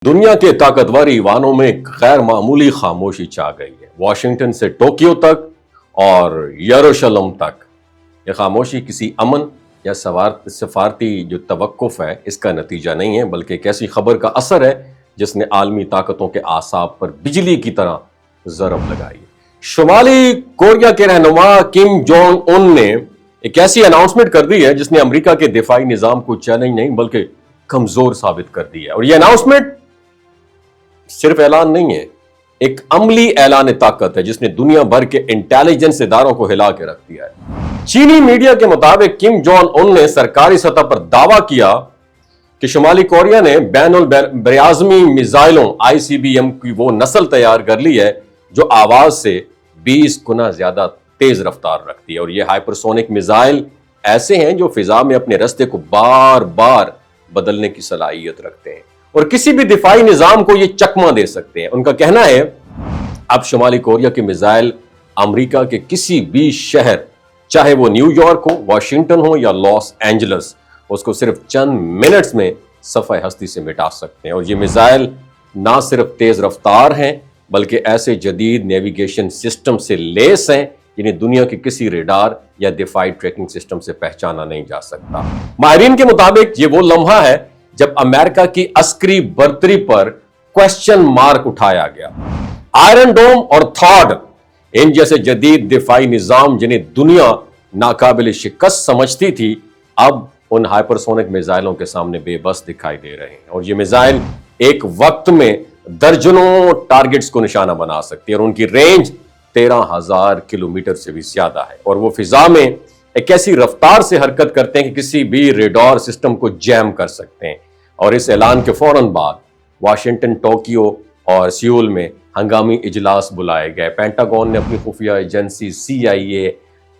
दुनिया के ताकतवर ईवानों में एक गैर मामूली खामोशी छा गई है। वाशिंगटन से टोक्यो तक और यरूशलेम तक ये खामोशी किसी अमन या सफारती जो तवक्कुफ है इसका नतीजा नहीं है, बल्कि एक ऐसी खबर का असर है जिसने आलमी ताकतों के आसाब पर बिजली की तरह ज़रब लगाई है। शुमाली कोरिया के रहनुमा किम जोंग उन ने एक ऐसी अनाउंसमेंट कर दी है जिसने अमेरिका के दिफाई निज़ाम को चैलेंज नहीं बल्कि कमजोर साबित कर दी है। और यह अनाउंसमेंट सिर्फ ऐलान नहीं है, एक अमली ऐलान ताकत है जिसने दुनिया भर के इंटेलिजेंस इदारों को हिला के रख दिया है। चीनी मीडिया के मुताबिक किम जोंग उन ने सरकारी सतह पर दावा किया कि शुमाली कोरिया ने बैनुल बराज़मी मिसाइलों ICBM की वो नस्ल तैयार कर ली है जो आवाज से 20 गुना ज्यादा तेज रफ्तार रखती है। और ये हाइपरसोनिक मिसाइल ऐसे हैं जो फिजा में अपने रास्ते को बार बार बदलने की सलाहियत रखते हैं और किसी भी दिफाई निजाम को ये चकमा दे सकते हैं। उनका कहना है अब शुमाली कोरिया के मिसाइल अमेरिका के किसी भी शहर, चाहे वो न्यूयॉर्क हो, वाशिंगटन हो या लॉस एंजल्स, उसको सिर्फ चंद मिनट्स में सफ़े हस्ती से मिटा सकते हैं। और ये मिसाइल ना सिर्फ तेज रफ्तार हैं बल्कि ऐसे जदीद नेविगेशन सिस्टम से लेस हैं जिन्हें दुनिया के किसी रेडार या दिफाई ट्रैकिंग सिस्टम से पहचाना नहीं जा सकता। माहिरीन के मुताबिक ये वो लम्हा है जब अमेरिका की अस्करी बर्तरी पर क्वेश्चन मार्क उठाया गया। आयरन डोम और थॉड, इन जैसे जदीद दिफाई निजाम जिन्हें दुनिया नाकाबिल शिकस्त समझती थी, अब उन हाइपरसोनिक मिसाइलों के सामने बेबस दिखाई दे रहे हैं। और ये मिसाइल एक वक्त में दर्जनों टारगेट्स को निशाना बना सकती है और उनकी रेंज 13,000 किलोमीटर से भी ज्यादा है। और वो फिजा में एक ऐसी रफ्तार से हरकत करते हैं कि किसी भी रेडार सिस्टम को जैम कर सकते हैं। और इस ऐलान के फौरन बाद वाशिंगटन, टोक्यो और सियोल में हंगामी इजलास बुलाए गए। पेंटागन ने अपनी खुफिया एजेंसी CIA,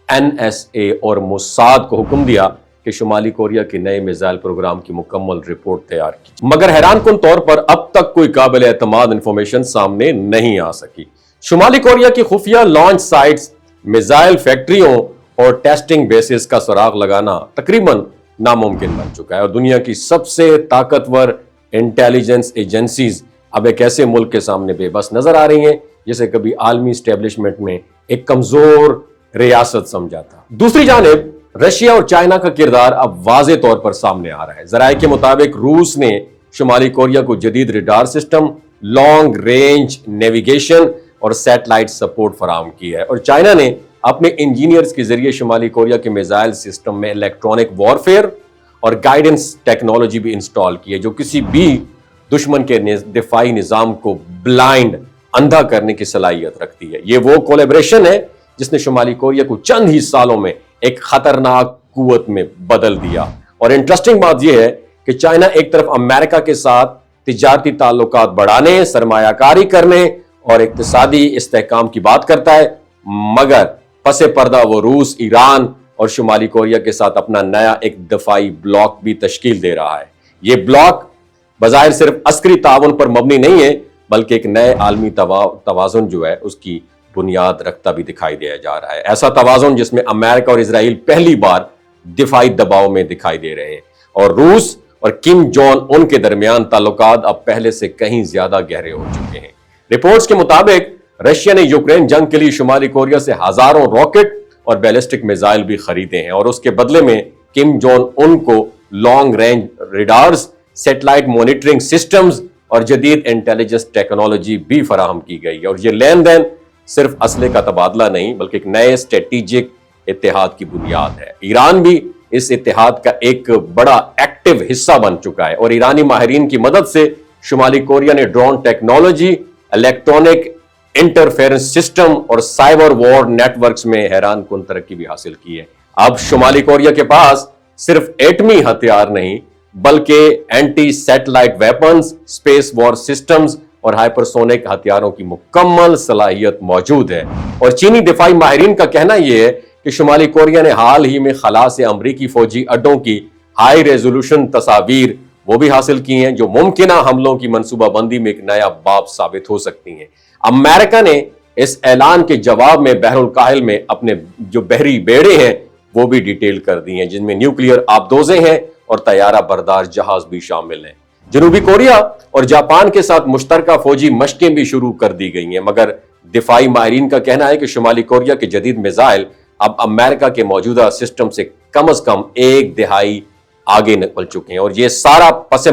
NSA और मोसाद को हुक्म दिया कि शुमाली कोरिया के नए मिसाइल प्रोग्राम की मुकम्मल रिपोर्ट तैयार की, मगर हैरानकुन तौर पर अब तक कोई काबिल एतमाद इंफॉर्मेशन सामने नहीं आ सकी। शुमाली कोरिया की खुफिया लॉन्च साइट्स, मिसाइल फैक्ट्रियों और टेस्टिंग बेसिस का सुराग लगाना तकरीबन नामुमकिन बन चुका है। और दुनिया की सबसे ताकतवर इंटेलिजेंस एजेंसीज अब एक ऐसे मुल्क के सामने बेबस नजर आ रही हैं जिसे कभी आलमी स्टैब्लिशमेंट में एक कमजोर रियासत समझा था। दूसरी जानिब रशिया और चाइना का किरदार अब वाज़े तौर पर सामने आ रहा है। जराये के मुताबिक रूस ने शुमाली कोरिया को जदीद radar system, long range navigation और सैटेलाइट सपोर्ट फराहम की है। और चाइना ने अपने इंजीनियर्स के जरिए शुमाली कोरिया के मिसाइल सिस्टम में इलेक्ट्रॉनिक वॉरफेयर और गाइडेंस टेक्नोलॉजी भी इंस्टॉल की है जो किसी भी दुश्मन के दिफाई निजाम को ब्लाइंड, अंधा करने की सलाहियत रखती है। ये वो कोलैबोरेशन है जिसने शुमाली कोरिया को चंद ही सालों में एक खतरनाक कुव्वत में बदल दिया। और इंटरेस्टिंग बात यह है कि चाइना एक तरफ अमेरिका के साथ तिजारती ताल्लुकात बढ़ाने, सरमायाकारी करने और इक्तिसादी इस्तेहकाम की बात करता है, मगर पसे पर्दा वो रूस, ईरान और शुमाली कोरिया के साथ अपना नया एक दफाई ब्लॉक भी तश्कील दे रहा है। ये ब्लॉक बज़ाहिर सिर्फ अस्करी ताउन पर मबनी नहीं है बल्कि एक नए आलमी तवाज़ुन जो है उसकी बुनियाद रखता भी दिखाई दिया जा रहा है। ऐसा तवाज़ुन जिसमें अमेरिका और इजराइल पहली बार दिफाई दबाव में दिखाई दे रहे हैं और रूस और किम जोंग उन के दरमियान ताल्लुकात अब पहले से कहीं ज्यादा गहरे हो चुके हैं। रिपोर्ट्स के मुताबिक रशिया ने यूक्रेन जंग के लिए शुमाली कोरिया से हजारों रॉकेट और बैलिस्टिक मिसाइल भी खरीदे हैं और उसके बदले में किम जोंग उन को long range radars, satellite monitoring systems और जदीद इंटेलिजेंस टेक्नोलॉजी भी फराहम की गई। और ये लेन देन सिर्फ असले का तबादला नहीं बल्कि एक नए स्ट्रेटेजिक इत्तेहाद की बुनियाद है। ईरान भी इस इत्तेहाद का एक बड़ा एक्टिव हिस्सा बन चुका है और ईरानी माहिरीन की मदद से शुमाली कोरिया ने drone technology, electronic interference system और साइबर वॉर नेटवर्क्स में हैरानकुन तरक्की भी हासिल की है। अब शुमाली कोरिया के पास सिर्फ एटमी हथियार नहीं बल्कि anti satellite weapons, space war systems और हाइपरसोनिक हथियारों की मुकम्मल सलाहियत मौजूद है। और चीनी दिफाई माहिरीन का कहना यह है कि शुमाली कोरिया ने हाल ही में खला से अमरीकी फौजी अड्डों की हाई रेजोल्यूशन तस्वीर वो भी हासिल की हैं जो मुमकिन हमलों की मनसूबाबंदी में एक नया बाब साबित हो सकती हैं। अमेरिका ने इस ऐलान के जवाब में बहरुल काहिल में अपने जो बहरी बेड़े हैं वो भी डिटेल कर दी हैं जिनमें न्यूक्लियर आबदोजे हैं और तैयारा बरदार जहाज भी शामिल हैं। جنوبی کوریا اور جاپان کے ساتھ مشترکہ فوجی مشقیں بھی شروع کر دی گئی ہیں، مگر دفاعی ماہرین کا کہنا ہے کہ شمالی کوریا کے جدید میزائل اب امریکہ کے موجودہ سسٹم سے کم از کم 1/2 آگے نکل چکے ہیں، اور یہ سارا پس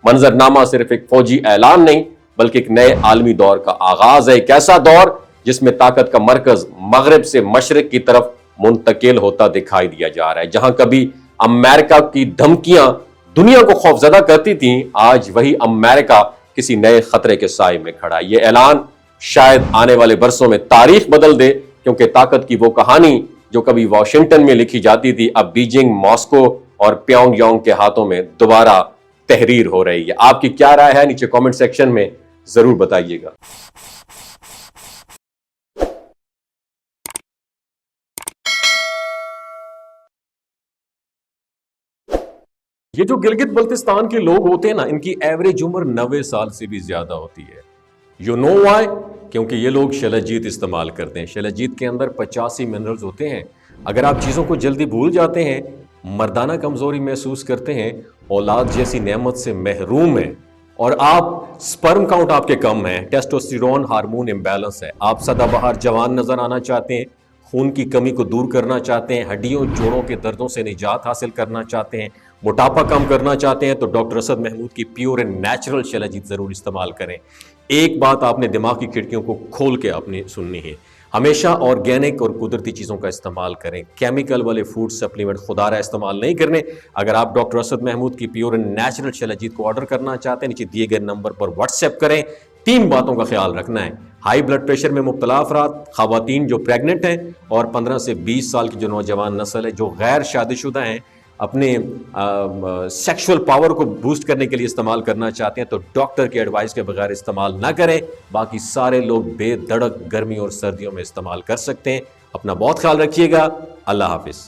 منظرنامہ صرف ایک فوجی اعلان نہیں بلکہ ایک نئے عالمی دور کا آغاز ہے، ایک ایسا دور جس میں طاقت کا مرکز مغرب سے مشرق کی طرف منتقل ہوتا دکھائی دیا جا رہا ہے۔ جہاں کبھی امریکہ کی دھمکیاں دنیا کو خوفزدہ کرتی تھیں، آج وہی امریکہ کسی نئے خطرے کے سائے میں کھڑا ہے۔ یہ اعلان شاید آنے والے برسوں میں تاریخ بدل دے، کیونکہ طاقت کی وہ کہانی جو کبھی واشنگٹن میں لکھی جاتی تھی اب بیجنگ، ماسکو اور پیونگ یانگ کے ہاتھوں میں دوبارہ تحریر ہو رہی ہے۔ آپ کی کیا رائے ہے؟ نیچے کامنٹ سیکشن میں ضرور بتائیے گا۔ یہ جو گلگت بلتستان کے لوگ ہوتے ہیں نا، ان کی ایوریج عمر 90 سال سے بھی زیادہ ہوتی ہے۔ You know why? کیونکہ یہ لوگ شلجیت استعمال کرتے ہیں۔ شلجیت کے اندر 85 منرلز ہوتے ہیں۔ اگر آپ چیزوں کو جلدی بھول جاتے ہیں، مردانہ کمزوری محسوس کرتے ہیں، اولاد جیسی نعمت سے محروم ہیں، اور آپ سپرم کاؤنٹ آپ کے کم ہیں، ٹیسٹوسٹیرون ہارمون امبیلنس ہے، آپ سدا بہار جوان نظر آنا چاہتے ہیں، خون کی کمی کو دور کرنا چاہتے ہیں، ہڈیوں جوڑوں کے دردوں سے نجات حاصل کرنا چاہتے ہیں، موٹاپا کم کرنا چاہتے ہیں، تو ڈاکٹر اسد محمود کی پیور اینڈ نیچرل شلجیت ضرور استعمال کریں۔ ایک بات آپ نے دماغ کی کھڑکیوں کو کھول کے اپنی سننی ہے، ہمیشہ آرگینک اور قدرتی چیزوں کا استعمال کریں، کیمیکل والے فوڈ سپلیمنٹ خدا رہا استعمال نہیں کرنے۔ اگر آپ ڈاکٹر اسد محمود کی پیور اینڈ نیچرل شلجیت کو آرڈر کرنا چاہتے ہیں، نیچے دیے گئے نمبر پر واٹس ایپ کریں۔ 3 باتوں کا خیال رکھنا ہے: ہائی بلڈ پریشر میں مبتلا افراد، خواتین جو پریگننٹ ہیں، اور 15 سے 20 سال کی جو نوجوان نسل ہے جو غیر شادی شدہ ہیں، اپنے سیکشول پاور کو بوسٹ کرنے کے لیے استعمال کرنا چاہتے ہیں تو ڈاکٹر کے ایڈوائس کے بغیر استعمال نہ کریں۔ باقی سارے لوگ بے دھڑک گرمی اور سردیوں میں استعمال کر سکتے ہیں۔ اپنا بہت خیال رکھیے گا۔ اللہ حافظ۔